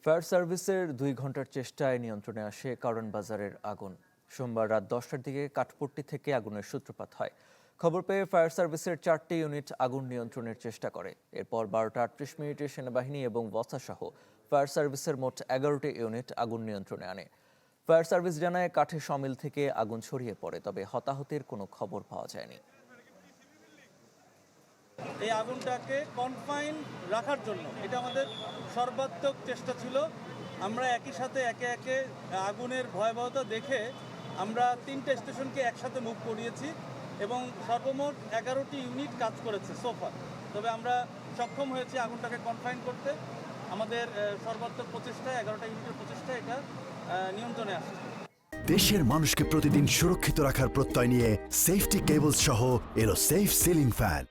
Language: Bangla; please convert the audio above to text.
ফায়ার সার্ভিসের ২ ঘন্টার চেষ্টায় নিয়ন্ত্রণে আসে কারওয়ান বাজারের আগুন। সোমবার রাত ১০টার দিকে কাঠপট্টি থেকে আগুনের সূত্রপাত হয়। খবর পেয়ে ফায়ার সার্ভিসের ৪টি ইউনিট আগুন নিয়ন্ত্রণের চেষ্টা করে। এরপর ১২টা ৩৮ মিনিটে সেনাবাহিনী এবং ওয়াসা সহ ফায়ার সার্ভিসের মোট ১১টি ইউনিট আগুন নিয়ন্ত্রণে আনে। ফায়ার সার্ভিস জানায় কাঠের সমিল থেকে আগুন ছড়িয়ে পড়ে, তবে হতাহতের কোনো খবর পাওয়া যায়নি। এই আগুনটাকে কনফাইন রাখার জন্য এটা আমাদের সর্বাত্মক চেষ্টা ছিল। আমরা একই সাথে একে একে আগুনের ভয়াবহতা দেখে আমরা ৩টে স্টেশনকে একসাথে মুভ করিয়েছি এবং সর্বমোট ১১টি ইউনিট কাজ করেছে সোফা। তবে আমরা সক্ষম হয়েছি আগুনটাকে কনফাইন করতে। আমাদের সর্বাত্মক প্রচেষ্টায় ১১টা ইউনিটের প্রচেষ্টায় এটা নিয়ন্ত্রণে আসছে। দেশের মানুষকে প্রতিদিন সুরক্ষিত রাখার প্রত্যয় নিয়ে সেফটি কেবলস সহ এলো সেফ সিলিং ফ্যান।